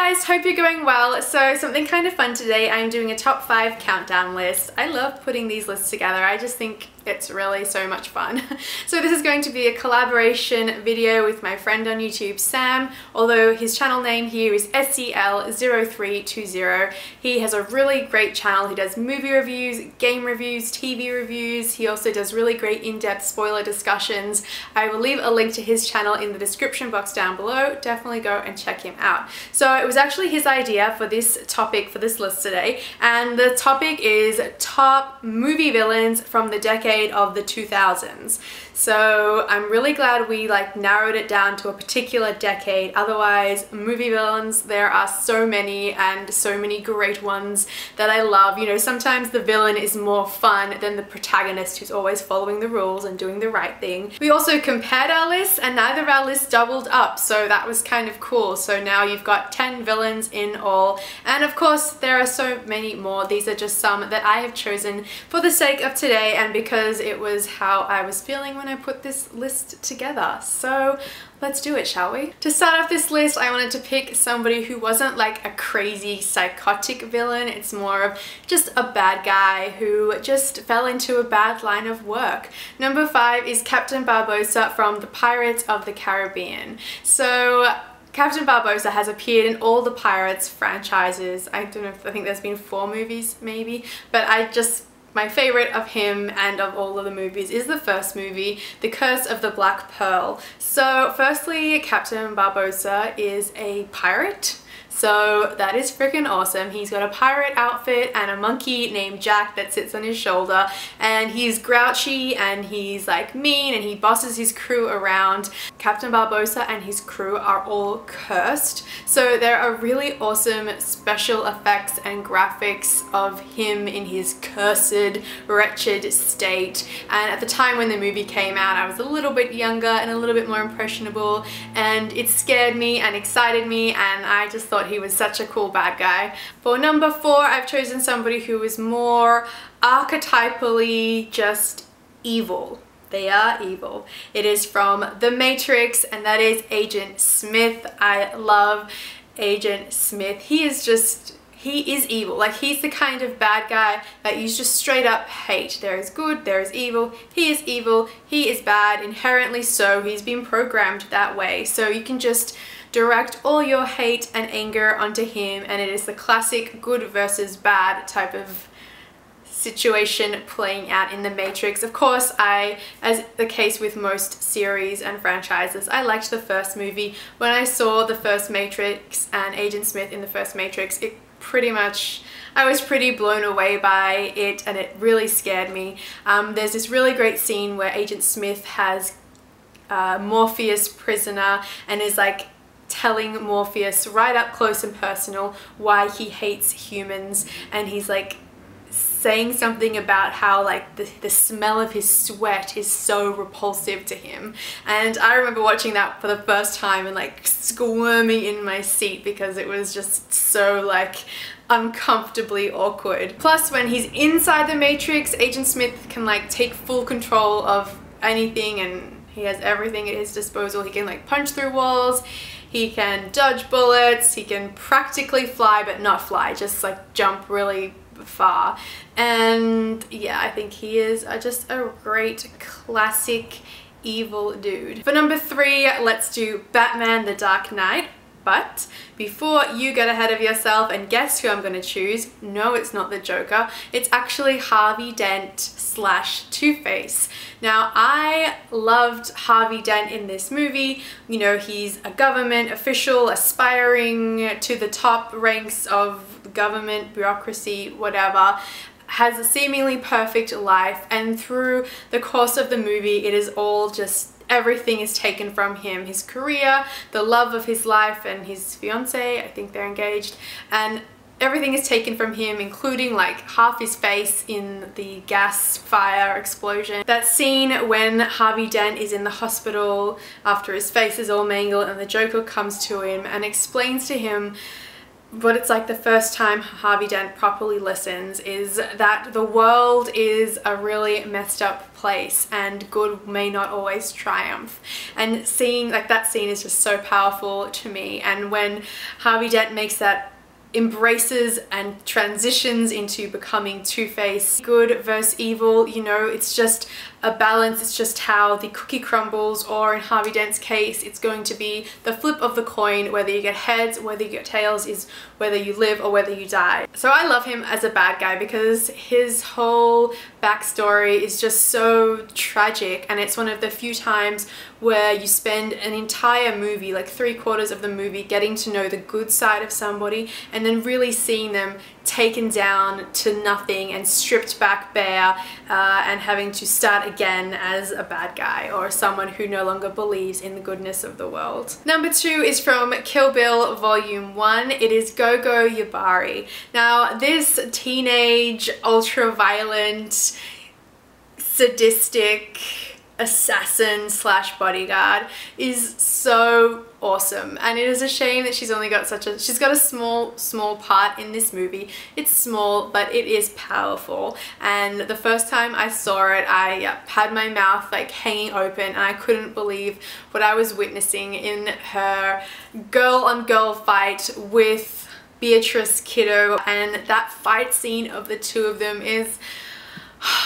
guys, hope you're going well. So something kind of fun today, I'm doing a top 5 countdown list. I love putting these lists together. I just think it's really so much fun. So this is going to be a collaboration video with my friend on YouTube, Sam, although his channel name here is SCL0320. He has a really great channel. He does movie reviews, game reviews, TV reviews. He also does really great in-depth spoiler discussions. I will leave a link to his channel in the description box down below. Definitely go and check him out. So it was actually his idea for this topic, for this list today, and the topic is top movie villains from the decade of the 2000s. So I'm really glad we narrowed it down to a particular decade. Otherwise, movie villains, there are so many and so many great ones that I love. You know, sometimes the villain is more fun than the protagonist who's always following the rules and doing the right thing. We also compared our lists and neither of our lists doubled up, so that was kind of cool. So now you've got 10 villains in all, and of course there are so many more. These are just some that I have chosen for the sake of today and because it was how I was feeling when I put this list together. So let's do it, shall we? To start off this list, I wanted to pick somebody who wasn't like a crazy psychotic villain. It's more of just a bad guy who just fell into a bad line of work. Number 5 is Captain Barbossa from the Pirates of the Caribbean. So Captain Barbossa has appeared in all the Pirates franchises. I don't know if, I think there's been 4 movies maybe, but my favorite of him and of all of the movies is the first movie, The Curse of the Black Pearl. So firstly, Captain Barbossa is a pirate. So that is freaking awesome. He's got a pirate outfit and a monkey named Jack that sits on his shoulder, and he's grouchy and he's like mean and he bosses his crew around. Captain Barbossa and his crew are all cursed. So there are really awesome special effects and graphics of him in his cursed, wretched state. And at the time when the movie came out, I was a little bit younger and a little bit more impressionable, and it scared me and excited me, and I just thought he was such a cool bad guy. For number 4, I've chosen somebody who is more archetypally just evil. They are evil. It is from The Matrix, and that is Agent Smith. I love Agent Smith. He is evil. Like, he's the kind of bad guy that you just straight up hate. There is good, there is evil. He is bad, inherently so. He's been programmed that way. So you can just direct all your hate and anger onto him, and it is the classic good versus bad type of situation playing out in The Matrix. Of course, as the case with most series and franchises, I liked the first movie. When I saw the first Matrix and Agent Smith in the first Matrix, I was pretty blown away by it, and it really scared me. There's this really great scene where Agent Smith has Morpheus prisoner and is like telling Morpheus right up close and personal why he hates humans, and he's like saying something about how like the smell of his sweat is so repulsive to him. And I remember watching that for the first time and like squirming in my seat because it was just so like uncomfortably awkward. Plus, when he's inside the Matrix, Agent Smith can like take full control of anything, and he has everything at his disposal. He can like punch through walls, he can dodge bullets, he can practically fly but not fly, just like jump really far. And yeah, I think he is just a great classic evil dude. For number 3, let's do Batman the Dark Knight. But before you get ahead of yourself and guess who I'm going to choose, no, it's not the Joker. It's actually Harvey Dent / Two-Face. Now, I loved Harvey Dent in this movie. You know, he's a government official aspiring to the top ranks of government, bureaucracy, whatever, has a seemingly perfect life, and through the course of the movie, it is all just everything is taken from him. His career, the love of his life, and his fiancée, I think they're engaged, and everything is taken from him, including like half his face in the gas fire explosion. That scene when Harvey Dent is in the hospital after his face is all mangled and the Joker comes to him and explains to him what it's like the first time Harvey Dent properly listens is that the world is a really messed up place and good may not always triumph. And seeing like that scene is just so powerful to me. And when Harvey Dent makes that embraces and transitions into becoming Two-Face, good versus evil, you know, it's just a balance. It's just how the cookie crumbles, or in Harvey Dent's case it's going to be the flip of the coin. Whether you get heads, whether you get tails, is whether you live or whether you die. So I love him as a bad guy because his whole backstory is just so tragic, and it's one of the few times where you spend an entire movie, like 3/4 of the movie, getting to know the good side of somebody and then really seeing them taken down to nothing and stripped back bare, and having to start again as a bad guy or someone who no longer believes in the goodness of the world. Number 2 is from Kill Bill Volume 1. It is Gogo Yubari. Now this teenage, ultra-violent, sadistic assassin slash bodyguard is so awesome, and it is a shame that she's only got she's got a small part in this movie. It's small, but it is powerful, and the first time I saw it I had my mouth like hanging open and I couldn't believe what I was witnessing in her girl on girl fight with Beatrice Kiddo. And that fight scene of the two of them is,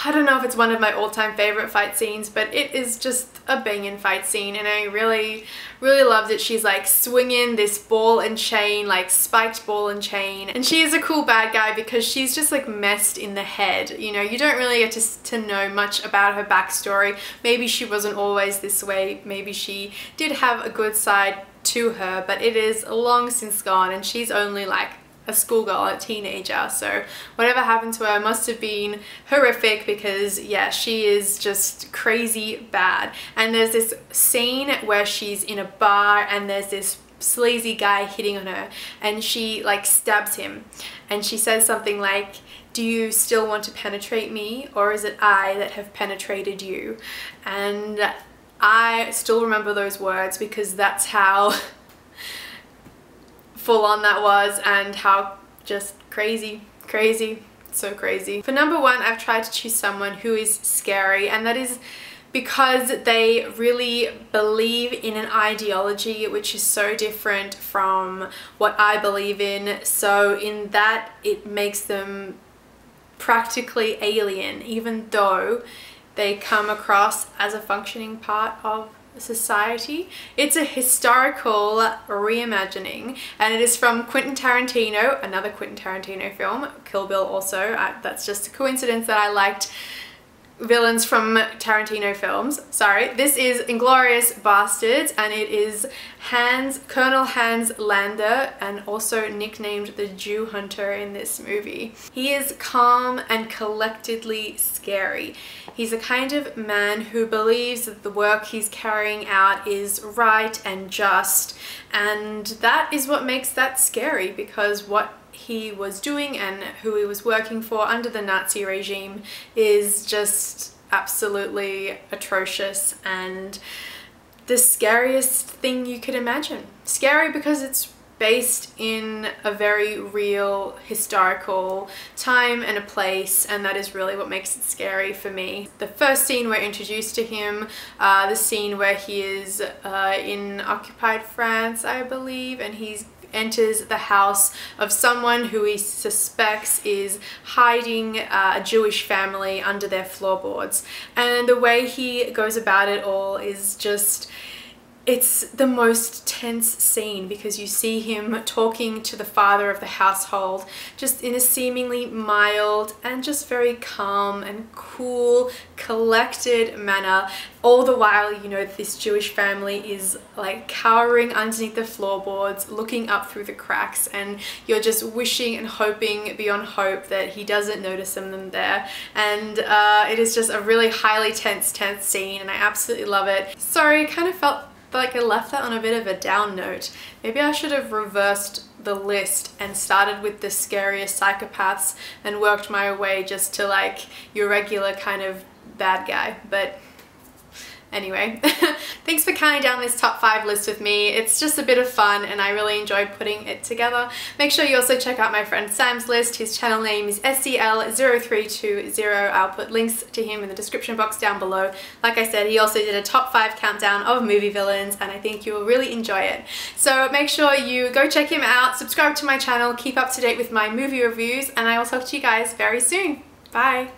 I don't know if it's one of my all-time favorite fight scenes, but it is just a banging fight scene, and I really loved it. She's like swinging this ball and chain, like spiked ball and chain, and she is a cool bad guy because she's just like messed in the head. You know, you don't really get to know much about her backstory. Maybe she wasn't always this way, maybe she did have a good side to her, but it is long since gone, and she's only like a schoolgirl, a teenager, so whatever happened to her must have been horrific, because yeah, she is just crazy bad. And there's this scene where she's in a bar and there's this sleazy guy hitting on her, and she like stabs him and she says something like, "Do you still want to penetrate me, or is it I that have penetrated you?" And I still remember those words because that's how full on that was, and how just crazy, so crazy. For number 1, I've tried to choose someone who is scary, and that is because they really believe in an ideology which is so different from what I believe in. So in that, it makes them practically alien, even though they come across as a functioning part of society. It's a historical reimagining, and it is from Quentin Tarantino, another Quentin Tarantino film, Kill Bill also. That's just a coincidence that I liked villains from Tarantino films. Sorry. This is Inglourious Basterds, and it is Colonel Hans Landa, and also nicknamed the Jew Hunter in this movie. He is calm and collectedly scary. He's a kind of man who believes that the work he's carrying out is right and just, and that is what makes that scary, because what he was doing and who he was working for under the Nazi regime is just absolutely atrocious and the scariest thing you could imagine. Scary because it's based in a very real historical time and a place, and that is really what makes it scary for me. The first scene we're introduced to him, the scene where he is in occupied France, I believe, and he enters the house of someone who he suspects is hiding a Jewish family under their floorboards. And the way he goes about it all is just, it's the most tense scene, because you see him talking to the father of the household just in a seemingly mild and just very calm and cool, collected manner. All the while, you know, this Jewish family is like cowering underneath the floorboards, looking up through the cracks, and you're just wishing and hoping beyond hope that he doesn't notice them there. And it is just a really highly tense scene, and I absolutely love it. Sorry, kind of felt like I left that on a bit of a down note. Maybe I should have reversed the list and started with the scariest psychopaths and worked my way just to like your regular kind of bad guy, but Anyway, thanks for counting down this top 5 list with me. It's just a bit of fun and I really enjoyed putting it together. Make sure you also check out my friend Sam's list. His channel name is SCL0320. I'll put links to him in the description box down below. Like I said, he also did a top 5 countdown of movie villains and I think you will really enjoy it. So make sure you go check him out, subscribe to my channel, keep up to date with my movie reviews, and I will talk to you guys very soon. Bye!